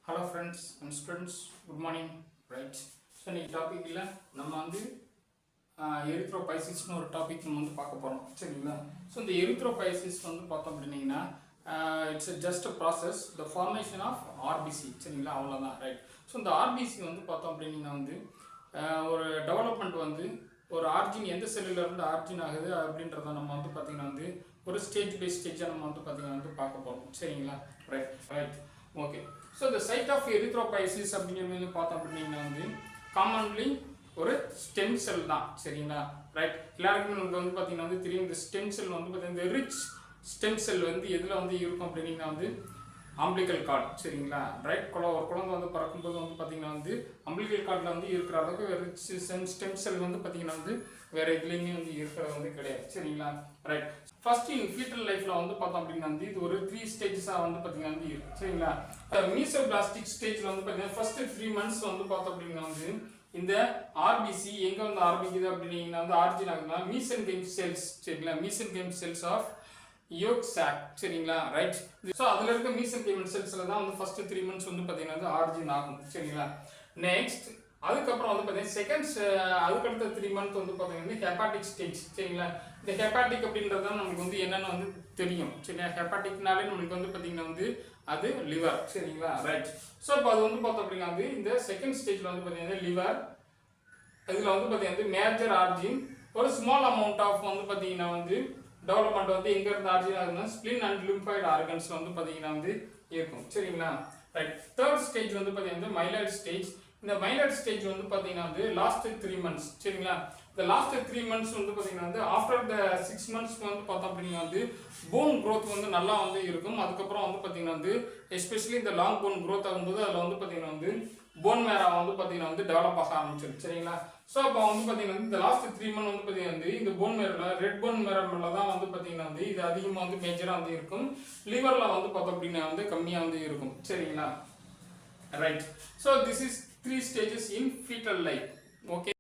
Hello friends and students, good morning. Right. So இன்னைக்கு டாபிக்ல நம்ம வந்து எரித்ரோபைசிஸ்னு ஒரு டாபிக் நம்ம வந்து பார்க்க போறோம். சரிங்களா? ஸோ இந்த எரித்ரோபைசிஸ் வந்து பார்த்தோம் அப்படின்னீங்கன்னா it's just a process the formation of RBC. சரிங்களா? அவ்வளோதான். ரைட். ஸோ இந்த ஆர்பிசி வந்து பார்த்தோம் அப்படின்னீங்கன்னா வந்து ஒரு டெவலப்மெண்ட் வந்து ஒரு ஆர்ஜின் எந்த செல்லில் இருந்து ஆர்ஜின் ஆகுது அப்படின்றத நம்ம வந்து பார்த்தீங்கன்னா வந்து ஒரு ஸ்டேஜ் பை ஸ்டேஜாக நம்ம வந்து பார்த்தீங்கன்னா வந்து பார்க்க போகிறோம். சரிங்களா? ரைட். ஓகே. ஸோ இந்த சைட் ஆஃப் எரித்ரோபைசிஸ் அப்படிங்கிறது பார்த்தோம் அப்படின்னா வந்து காமன்லி ஒரு ஸ்டெம் செல் தான். சரிங்களா? ரைட். எல்லாருக்குமே நமக்கு வந்து பார்த்தீங்கன்னா வந்து தெரியும் இந்த ஸ்டெம் செல் வந்து பார்த்தீங்கன்னா இந்த ரிச் ஸ்டெம் செல் வந்து எதில் வந்து இருக்கும் அப்படின்னா வந்து அம்பிளிக்கல் கார்டு. சரிங்களா? ரைட். ஒரு குழந்தை வந்து பறக்கும்போது வந்து பார்த்தீங்கன்னா வந்து அம்பிளிக்கல் கார்டில் வந்து இருக்கிற அளவுக்கு ரிச் ஸ்டெம் செல் வந்து பார்த்தீங்கன்னா வந்து வேறு எதுலேயுமே வந்து இருக்கிறது வந்து கிடையாது. சரிங்களா? ரைட். ஃபர்ஸ்ட் ஃபீட்டல் லைஃப்ல வந்து பார்த்தோம் அப்படின்னா வந்து இது ஒரு 3 ஸ்டேஜஸாக வந்து பார்த்தீங்கன்னா வந்து இருக்கு. சரிங்களா? மீசோபிளாஸ்டிக் ஸ்டேஜில் வந்து பார்த்தீங்கன்னா ஃபர்ஸ்ட் 3 months வந்து பார்த்தோம் அப்படின்னா வந்து இந்த ஆர்பிசி எங்கே வந்து ஆரம்பிக்குது அப்படின்னா வந்து ஆர்ஜின் ஆகுதுன்னா மீசன்கைம் செல்ஸ். சரிங்களா? மீசன்கைம் செல்ஸ் ஆஃப் யோக் சாக். சரிங்களா? ரைட். ஸோ அதில் இருக்க மீசன்கைம் செல்ஸில் தான் வந்து ஃபர்ஸ்ட் 3 months வந்து பார்த்தீங்கன்னா வந்து ஆர்ஜின் ஆகும். சரிங்களா? நெக்ஸ்ட் அதுக்கப்புறம் வந்து பார்த்தீங்கன்னா அதுக்கடுத்த 3 months வந்து பார்த்தீங்கன்னா ஹெப்பாட்டிக் ஸ்டேஜ். சரிங்களா? இந்த ஹெப்பாட்டிக் அப்படின்றது நமக்கு வந்து என்னென்னு வந்து தெரியும். சரிங்களா? ஹெப்பாட்டிக்னாலே நம்மளுக்கு வந்து பார்த்தீங்கன்னா வந்து அது லிவர். சரிங்களா? ரைட். ஸோ இப்போ அது வந்து பார்த்தோம் அப்படின்னா வந்து இந்த செகண்ட் ஸ்டேஜில் வந்து பார்த்தீங்கன்னா லிவர் இதில் வந்து பார்த்தீங்கன்னா மேஜர் ஆர்ஜின் ஒரு ஸ்மால் அமௌண்ட் ஆஃப் வந்து பார்த்தீங்கன்னா வந்து டெவலப்மெண்ட் வந்து எங்கே இருந்து ஆர்ஜின் ஆகுதுன்னா ஸ்பிளின் அண்ட் லிம்ஃபாய்டு ஆர்கன்ஸ் வந்து பார்த்தீங்கன்னா வந்து இருக்கும். சரிங்களா? ரைட். தேர்ட் ஸ்டேஜ் வந்து பார்த்தீங்கன்னா மைலாய்டு ஸ்டேஜ். இந்த மைலாய்டு ஸ்டேஜ் வந்து பார்த்தீங்கன்னா வந்து லாஸ்ட் 3 months. சரிங்களா? இந்த லாஸ்ட் 3 months வந்து பார்த்தீங்கன்னா வந்து ஆஃப்டர் த 6 months வந்து பார்த்தோம் அப்படின்னா வந்து போன் க்ரோத் வந்து நல்லா வந்து இருக்கும். அதுக்கப்புறம் வந்து பார்த்தீங்கன்னா வந்து எஸ்பெஷலி இந்த லாங் போன் க்ரோத் ஆகும்போது அதில் வந்து பார்த்தீங்கன்னா வந்து போன் மேரா வந்து பார்த்தீங்கன்னா வந்து டெவலப் ஆக ஆரம்பிச்சிருக்கு. சரிங்களா? ஸோ அப்போ வந்து பார்த்தீங்கன்னா இந்த லாஸ்ட் 3 months வந்து பார்த்தீங்கன்னா வந்து இந்த போன் மேரில் ரெட் போன் மேரில் தான் வந்து பார்த்தீங்கன்னா வந்து இது அதிகமாக வந்து மேஜராக வந்து இருக்கும். லிவரில் வந்து பார்த்தோம் அப்படின்னா வந்து கம்மியாக வந்து இருக்கும். சரிங்களா? Right. So this is 3 stages in fetal life. Okay.